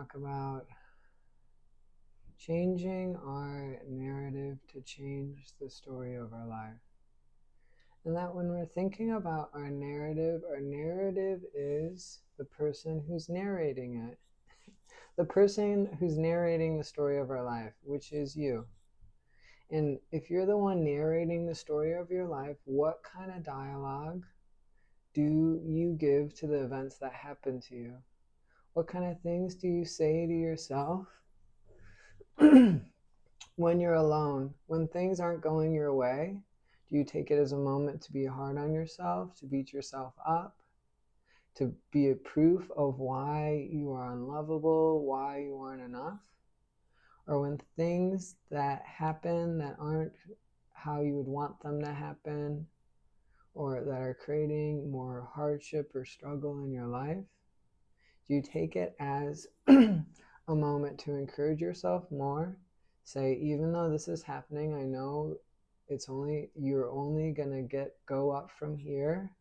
talk about changing our narrative to change the story of our life. And that when we're thinking about our narrative is the person who's narrating it. The person who's narrating the story of our life, which is you. And if you're the one narrating the story of your life, what kind of dialogue do you give to the events that happen to you? What kind of things do you say to yourself when you're alone? When things aren't going your way, do you take it as a moment to be hard on yourself, to beat yourself up, to be a proof of why you are unlovable, why you aren't enough? Or when things that happen that aren't how you would want them to happen, or that are creating more hardship or struggle in your life, do you take it as a moment to encourage yourself more? Say, even though this is happening, I know you're only gonna go up from here.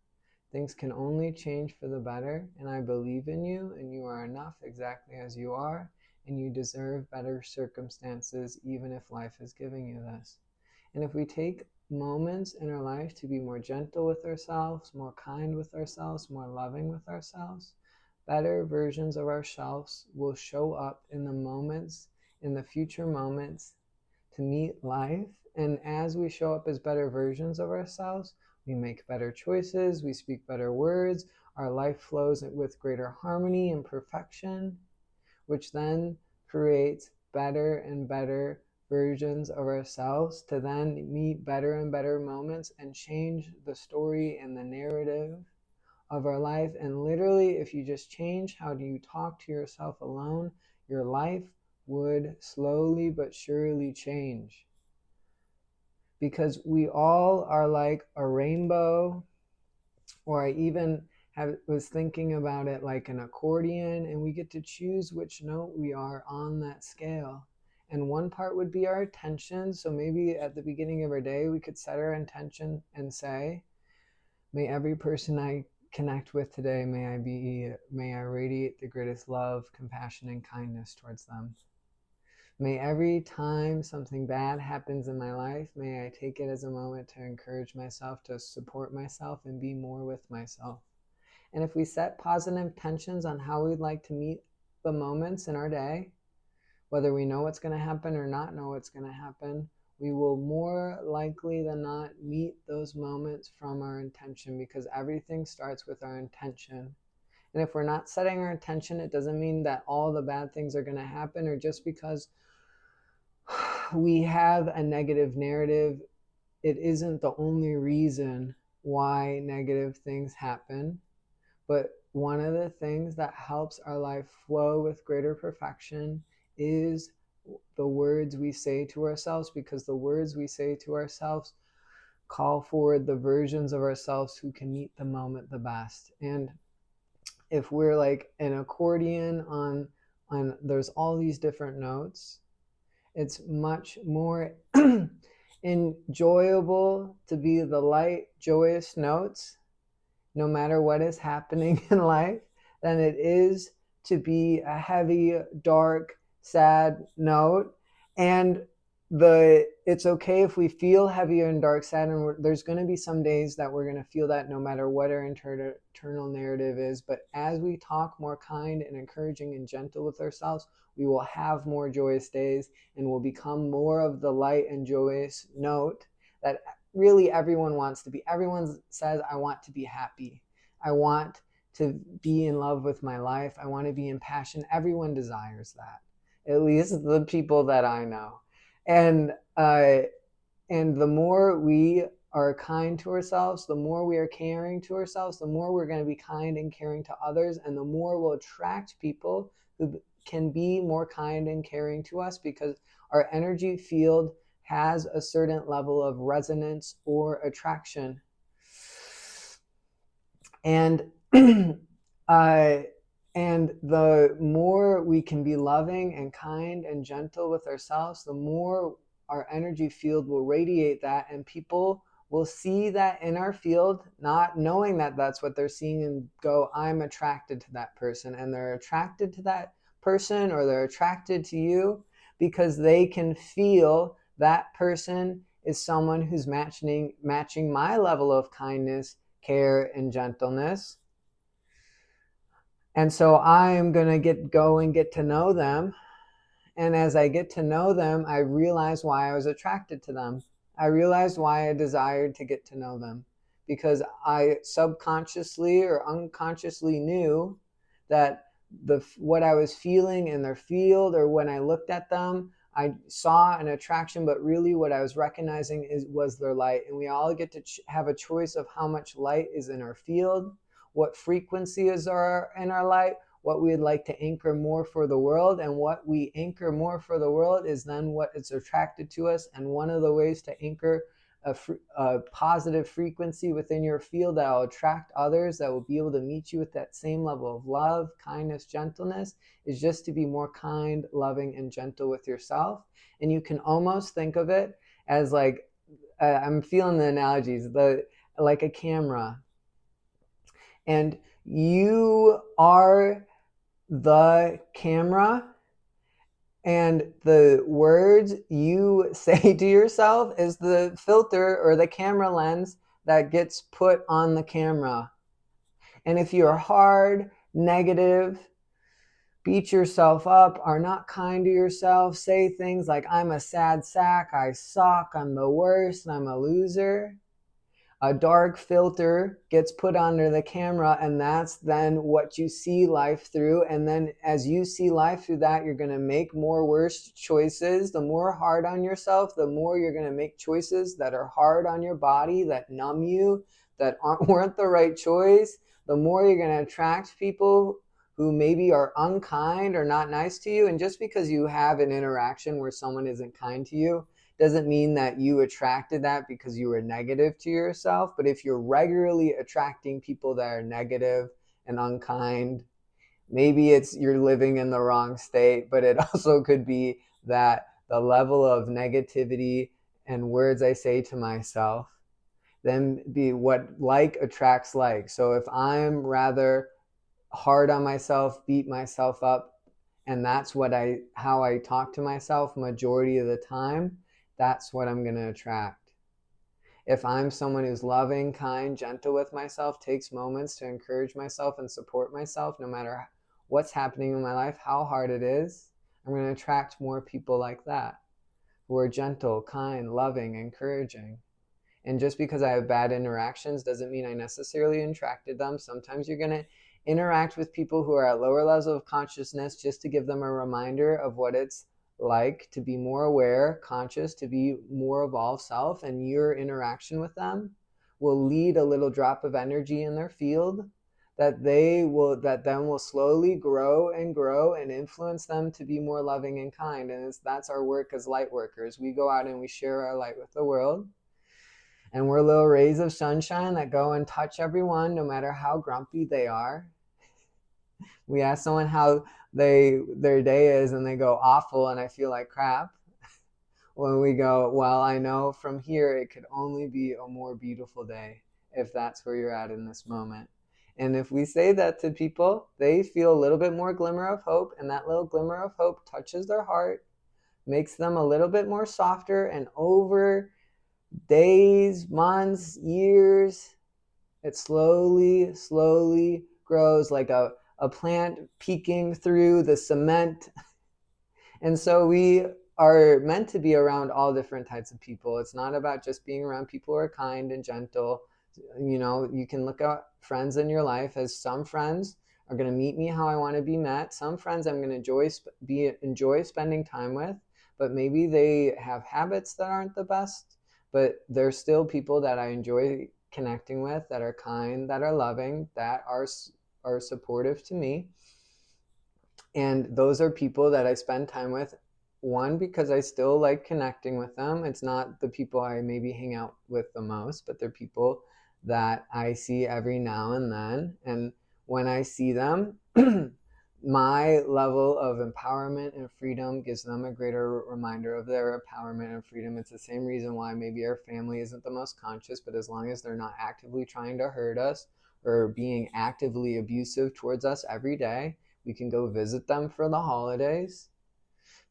Things can only change for the better, and I believe in you, and you are enough exactly as you are, and you deserve better circumstances, even if life is giving you this. And if we take moments in our life to be more gentle with ourselves, more kind with ourselves, more loving with ourselves, better versions of ourselves will show up in the moments, in the future moments to meet life. And as we show up as better versions of ourselves, we make better choices, we speak better words, our life flows with greater harmony and perfection, which then creates better and better versions of ourselves to then meet better and better moments and change the story and the narrative of our life. And literally, if you just change how do you talk to yourself alone, your life would slowly but surely change. Because we all are like a rainbow, or I even was thinking about it like an accordion, and we get to choose which note we are on that scale. And one part would be our attention. So maybe at the beginning of our day, we could set our intention and say, may every person I connect with today, may I radiate the greatest love, compassion, and kindness towards them. May every time something bad happens in my life, may I take it as a moment to encourage myself, to support myself, and be more with myself. And if we set positive intentions on how we'd like to meet the moments in our day, whether we know what's going to happen or not know what's going to happen, we will more likely than not meet those moments from our intention, because everything starts with our intention. And if we're not setting our intention, it doesn't mean that all the bad things are going to happen, or just because we have a negative narrative, it isn't the only reason why negative things happen. But one of the things that helps our life flow with greater perfection is the words we say to ourselves, because the words we say to ourselves call forward the versions of ourselves who can meet the moment the best. And if we're like an accordion on there's all these different notes, it's much more enjoyable to be the light, joyous notes, no matter what is happening in life, than it is to be a heavy, dark, sad note. And it's okay if we feel heavier and dark, sad, and there's going to be some days that we're going to feel that no matter what our internal narrative is. But as we talk more kind and encouraging and gentle with ourselves, we will have more joyous days, and will become more of the light and joyous note that really everyone wants to be. Everyone says, I want to be happy. I want to be in love with my life. I want to be in passion. Everyone desires that, at least the people that I know. And the more we are kind to ourselves, the more we are caring to ourselves, the more we're going to be kind and caring to others, and the more we'll attract people who can be more kind and caring to us, because our energy field has a certain level of resonance or attraction. And and the more we can be loving and kind and gentle with ourselves, the more our energy field will radiate that, and people will see that in our field, not knowing that that's what they're seeing, and go, I'm attracted to that person. And they're attracted to that person or they're attracted to you because they can feel that person is someone who's matching my level of kindness, care, and gentleness. And so I'm going to go and get to know them. And as I get to know them, I realize why I was attracted to them. I realized why I desired to get to know them, because I subconsciously or unconsciously knew that what I was feeling in their field, or when I looked at them, I saw an attraction, but really what I was recognizing was their light. And we all get to have a choice of how much light is in our field, what frequencies are in our light, what we'd like to anchor more for the world. And what we anchor more for the world is then what is attracted to us. And one of the ways to anchor a positive frequency within your field that will attract others, that will be able to meet you with that same level of love, kindness, gentleness, is just to be more kind, loving, and gentle with yourself. And you can almost think of it as like, I'm feeling the analogies, like a camera. And you are the camera, and the words you say to yourself is the filter or the camera lens that gets put on the camera. And if you're hard, negative, beat yourself up, are not kind to yourself, say things like, I'm a sad sack, I suck, I'm the worst, I'm a loser, a dark filter gets put under the camera, and that's then what you see life through. And then as you see life through that, you're going to make more worse choices. The more hard on yourself, the more you're going to make choices that are hard on your body, that numb you, that weren't the right choice. The more you're going to attract people who maybe are unkind or not nice to you. And just because you have an interaction where someone isn't kind to you doesn't mean that you attracted that because you were negative to yourself. But if you're regularly attracting people that are negative and unkind, maybe it's you're living in the wrong state. But it also could be that the level of negativity and words I say to myself then be what like attracts like. So if I'm rather hard on myself, beat myself up, and that's how I talk to myself majority of the time, that's what I'm going to attract. If I'm someone who's loving, kind, gentle with myself, takes moments to encourage myself and support myself, no matter what's happening in my life, how hard it is, I'm going to attract more people like that, who are gentle, kind, loving, encouraging. And just because I have bad interactions doesn't mean I necessarily attracted them. Sometimes you're going to interact with people who are at lower levels of consciousness just to give them a reminder of what it's like to be more aware, conscious, to be more evolved self. And your interaction with them will lead a little drop of energy in their field that then will slowly grow and influence them to be more loving and kind. And that's our work as light workers. We go out and we share our light with the world. And we're little rays of sunshine that go and touch everyone, no matter how grumpy they are. We ask someone how their day is, and they go, awful, and I feel like crap. When we go, well, I know from here it could only be a more beautiful day if that's where you're at in this moment. And if we say that to people, they feel a little bit more glimmer of hope, and that little glimmer of hope touches their heart, makes them a little bit more softer, and over days, months, years, it slowly grows like a plant peeking through the cement. And so we are meant to be around all different types of people. It's not about just being around people who are kind and gentle. You know, you can look at friends in your life as some friends are going to meet me how I want to be met. Some friends I'm going to enjoy spending time with, but maybe they have habits that aren't the best, but they're still people that I enjoy connecting with, that are kind, that are loving, that are supportive to me. And those are people that I spend time with, one, because I still like connecting with them. It's not the people I maybe hang out with the most, but they're people that I see every now and then. And when I see them, my level of empowerment and freedom gives them a greater reminder of their empowerment and freedom. It's the same reason why maybe our family isn't the most conscious, but as long as they're not actively trying to hurt us or being actively abusive towards us every day, We can go visit them for the holidays,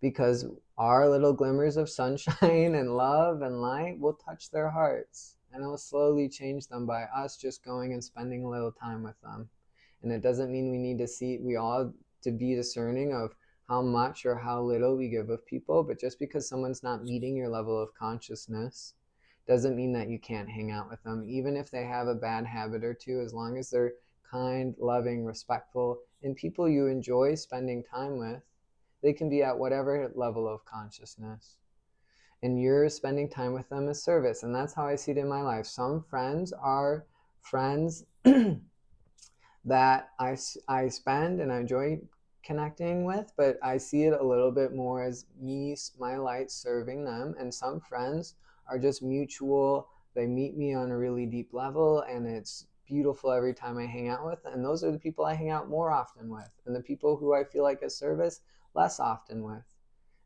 because our little glimmers of sunshine and love and light will touch their hearts, and it will slowly change them by us just going and spending a little time with them. And it doesn't mean we need to see, we all to be discerning of how much or how little we give of people, but just because someone's not meeting your level of consciousness doesn't mean that you can't hang out with them, even if they have a bad habit or two. As long as they're kind, loving, respectful, and people you enjoy spending time with, they can be at whatever level of consciousness. And you're spending time with them as service. And that's how I see it in my life. Some friends are friends that I spend and I enjoy connecting with, but I see it a little bit more as me, my light, serving them. And some friends are just mutual. They meet me on a really deep level, and it's beautiful every time I hang out with. And those are the people I hang out more often with, and the people who I feel like a service less often with.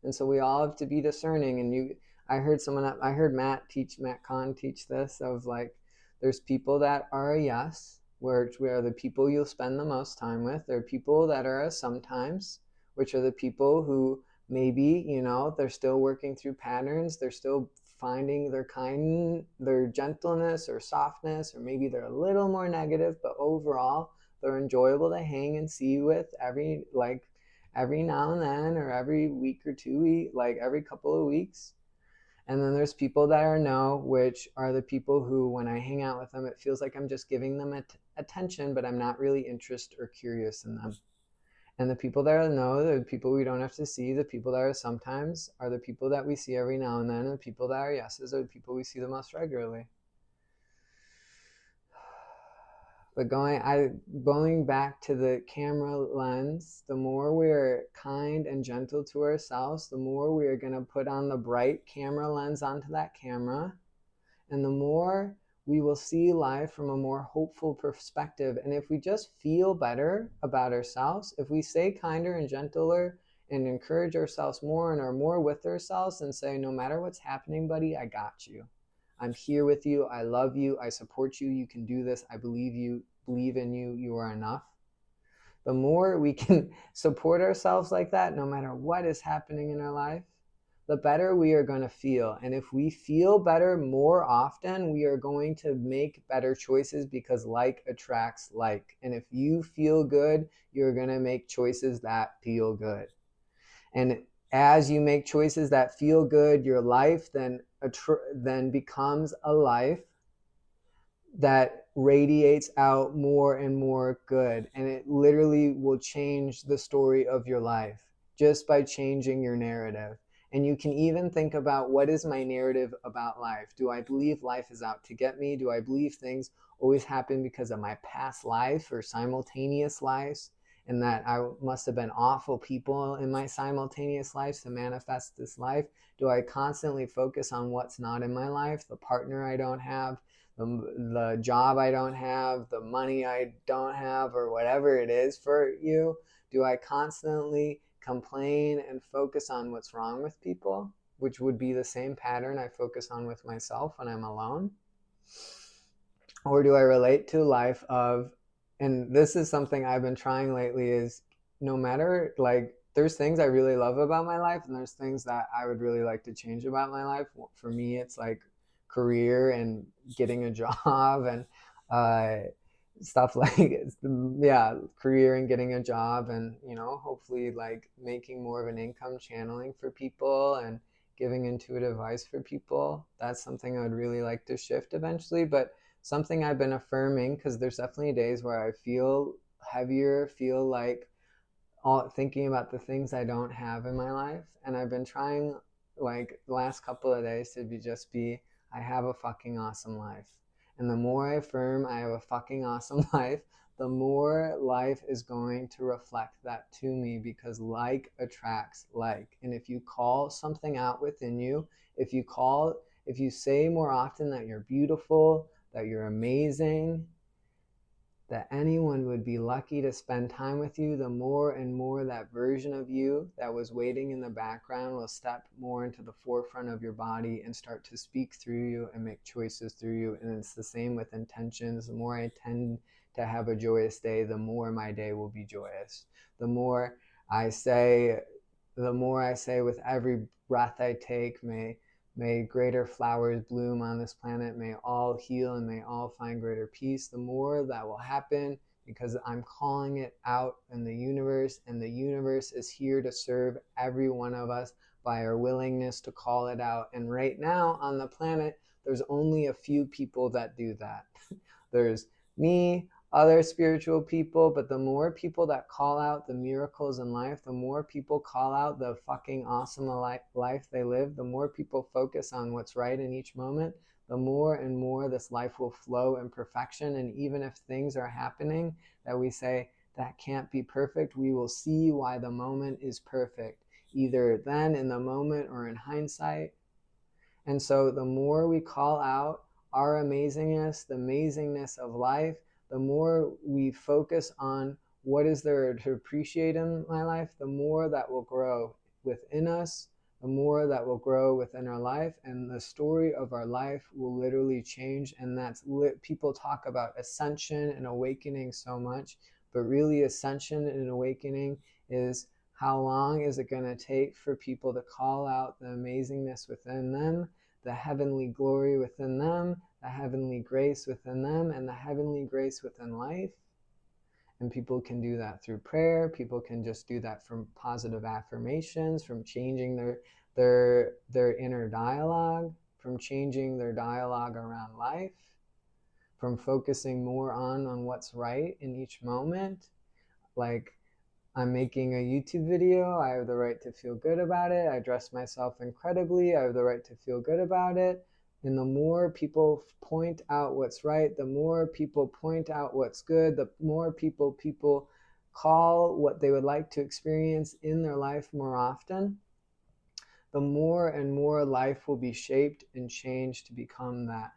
And so we all have to be discerning. And I heard Matt Kahn teach this, of like, there's people that are a yes, which are the people you'll spend the most time with. There are people that are a sometimes, which are the people who maybe, they're still working through patterns. They're still finding their gentleness or softness, or maybe they're a little more negative, but overall they're enjoyable to hang and see with every now and then, or every week or 2 weeks, like every couple of weeks. And then there's people that are no, which are the people who, when I hang out with them, it feels like I'm just giving them attention, but I'm not really interested or curious in them. And the people that are no, the people we don't have to see. The people that are sometimes are the people that we see every now and then. And the people that are yeses are the people we see the most regularly. But going back to the camera lens, the more we're kind and gentle to ourselves, the more we are going to put on the bright camera lens onto that camera, and the more we will see life from a more hopeful perspective. And if we just feel better about ourselves, if we stay kinder and gentler and encourage ourselves more and are more with ourselves and say, no matter what's happening, buddy, I got you. I'm here with you. I love you. I support you. You can do this. I believe in you. You are enough. The more we can support ourselves like that, no matter what is happening in our life, the better we are going to feel. And if we feel better more often, we are going to make better choices, because like attracts like. And if you feel good, you're going to make choices that feel good. And as you make choices that feel good, your life then becomes a life that radiates out more and more good. And it literally will change the story of your life just by changing your narrative. And you can even think about, what is my narrative about life? Do I believe life is out to get me? Do I believe things always happen because of my past life or simultaneous lives, and that I must have been awful people in my simultaneous lives to manifest this life? Do I constantly focus on what's not in my life? The partner I don't have, the job I don't have, the money I don't have, or whatever it is for you? Do I constantly complain and focus on what's wrong with people, which would be the same pattern I focus on with myself when I'm alone? Or do I relate to life of, and this is something I've been trying lately, is no matter, like, there's things I really love about my life, and there's things that I would really like to change about my life. For me, it's like career and getting a job, and stuff like, yeah, career and getting a job, and hopefully like making more of an income, channeling for people and giving intuitive advice for people. That's something I would really like to shift eventually. But something I've been affirming, because there's definitely days where I feel heavier, feel like thinking about the things I don't have in my life. And I've been trying, like, the last couple of days to be I have a fucking awesome life. And the more I affirm I have a fucking awesome life, the more life is going to reflect that to me, because like attracts like. And if you call something out within you, if you say more often that you're beautiful, that you're amazing, that anyone would be lucky to spend time with you, the more and more that version of you that was waiting in the background will step more into the forefront of your body and start to speak through you and make choices through you. And it's the same with intentions. The more I tend to have a joyous day, the more my day will be joyous. The more I say, with every breath I take, may greater flowers bloom on this planet, may all heal and may all find greater peace. The more that will happen, because I'm calling it out in the universe, and the universe is here to serve every one of us by our willingness to call it out. And right now on the planet, there's only a few people that do that. There's me, other spiritual people, but the more people that call out the miracles in life, the more people call out the fucking awesome life they live, the more people focus on what's right in each moment, the more and more this life will flow in perfection. And even if things are happening that we say, that can't be perfect, we will see why the moment is perfect, either then in the moment or in hindsight. And so the more we call out our amazingness, the amazingness of life, the more we focus on what is there to appreciate in my life, the more that will grow within us, the more that will grow within our life, and the story of our life will literally change. And that's people talk about ascension and awakening so much, but really ascension and awakening is how long is it going to take for people to call out the amazingness within them, the heavenly glory within them, the heavenly grace within them, and the heavenly grace within life. And people can do that through prayer. People can just do that from positive affirmations, from changing their inner dialogue, from changing their dialogue around life, from focusing more on what's right in each moment. Like, I'm making a YouTube video, I have the right to feel good about it. I dress myself incredibly, I have the right to feel good about it. And the more people point out what's right, the more people point out what's good, the more people call what they would like to experience in their life more often, the more and more life will be shaped and changed to become that.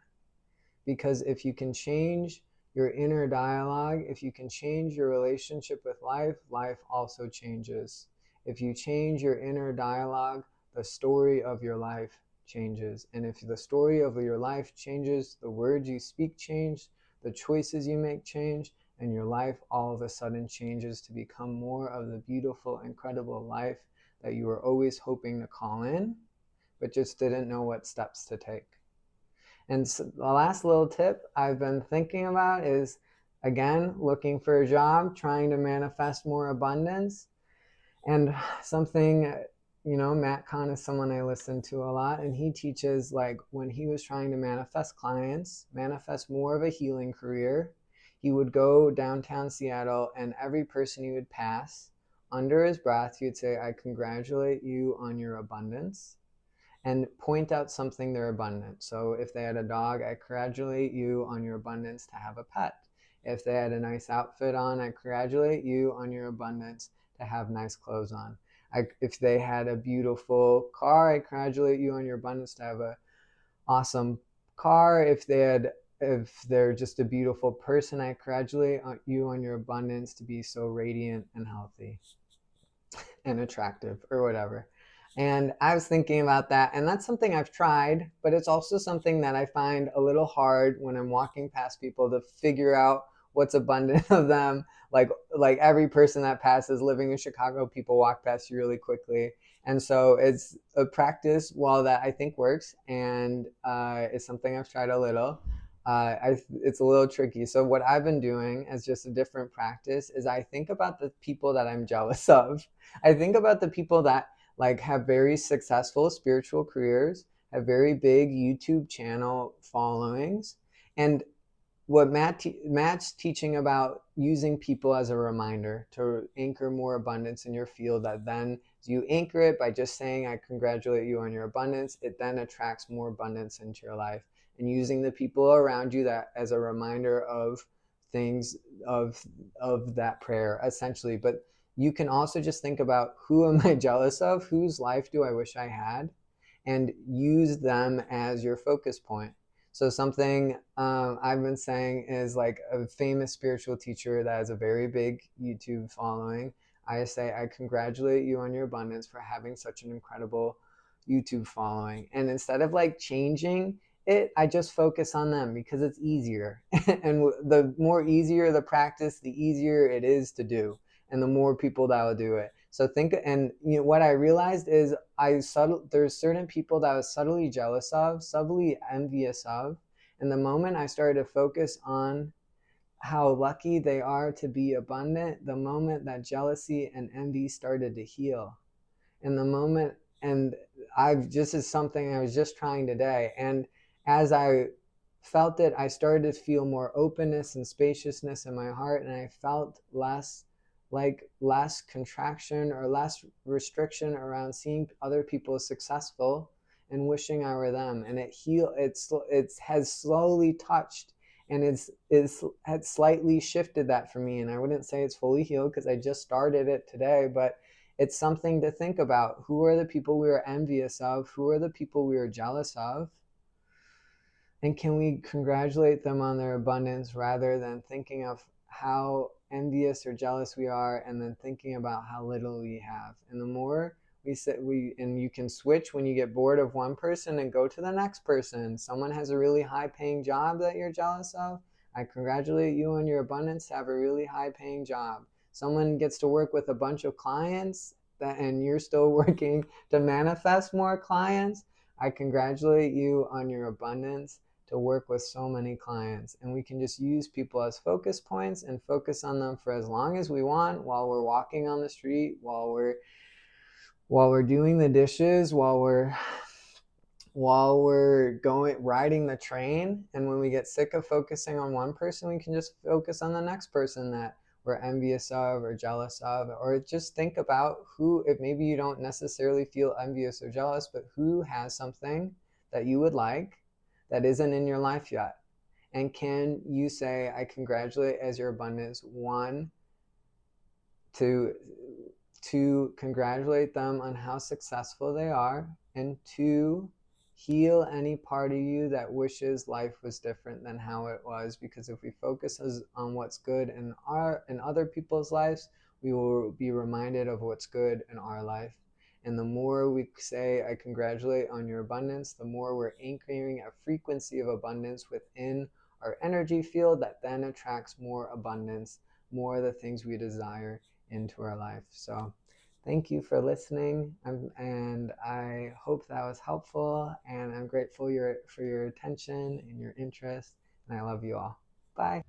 Because if you can change your inner dialogue, if you can change your relationship with life, life also changes. If you change your inner dialogue, the story of your life changes. And if the story of your life changes, the words you speak change, the choices you make change, and your life all of a sudden changes to become more of the beautiful, incredible life that you were always hoping to call in, but just didn't know what steps to take. And so the last little tip I've been thinking about is, again, looking for a job, trying to manifest more abundance. And something, Matt Kahn is someone I listen to a lot, and he teaches, like, when he was trying to manifest clients, manifest more of a healing career, he would go downtown Seattle, and every person he would pass, under his breath, he would say, I congratulate you on your abundance, and point out something they're abundant. So if they had a dog, I congratulate you on your abundance to have a pet. If they had a nice outfit on, I congratulate you on your abundance to have nice clothes on. If they had a beautiful car, I congratulate you on your abundance to have an awesome car. If they're just a beautiful person, I congratulate you on your abundance to be so radiant and healthy and attractive, or whatever. And I was thinking about that, and that's something I've tried, but it's also something that I find a little hard when I'm walking past people to figure out what's abundant of them. Like every person that passes, living in Chicago, people walk past you really quickly. And so it's a practice, while that I think works, and it's something I've tried a little. It's a little tricky. So what I've been doing as just a different practice is I think about the people that I'm jealous of. I think about the people that have very successful spiritual careers, have very big YouTube channel followings. And what Matt's teaching about using people as a reminder to anchor more abundance in your field, that then you anchor it by just saying, I congratulate you on your abundance, it then attracts more abundance into your life. And using the people around you that as a reminder of things of that prayer, essentially. But you can also just think about, who am I jealous of? Whose life do I wish I had? And use them as your focus point. So something I've been saying is, like, a famous spiritual teacher that has a very big YouTube following, I say, I congratulate you on your abundance for having such an incredible YouTube following. And instead of changing I just focus on them because it's easier. And the more easier the practice, the easier it is to do, and the more people that will do it. So think, and what I realized is there's certain people that I was subtly jealous of, subtly envious of, and the moment I started to focus on how lucky they are to be abundant, the moment that jealousy and envy started to heal. And the moment, and I've just is something I was just trying today. And as I felt it, I started to feel more openness and spaciousness in my heart, and I felt less contraction or less restriction around seeing other people successful and wishing I were them. And it has slowly touched, and it's had slightly shifted that for me. And I wouldn't say it's fully healed because I just started it today, but it's something to think about. Who are the people we are envious of? Who are the people we are jealous of? And can we congratulate them on their abundance rather than thinking of how envious or jealous we are and then thinking about how little we have? And the more and you can switch when you get bored of one person and go to the next person. Someone has a really high paying job that you're jealous of. I congratulate you on your abundance to have a really high paying job. Someone gets to work with a bunch of clients and you're still working to manifest more clients. I congratulate you on your abundance to work with so many clients. And we can just use people as focus points and focus on them for as long as we want, while we're walking on the street, while we're doing the dishes, while we're going riding the train. And when we get sick of focusing on one person, we can just focus on the next person that we're envious of or jealous of, or just think about who, if maybe you don't necessarily feel envious or jealous, but who has something that you would like that isn't in your life yet. And can you say, I congratulate as your abundance, one, to congratulate them on how successful they are, and two, heal any part of you that wishes life was different than how it was. Because if we focus on what's good in other people's lives, we will be reminded of what's good in our life. And the more we say, I congratulate on your abundance, the more we're anchoring a frequency of abundance within our energy field that then attracts more abundance, more of the things we desire into our life. So thank you for listening, and I hope that was helpful, and I'm grateful for your attention and your interest, and I love you all. Bye.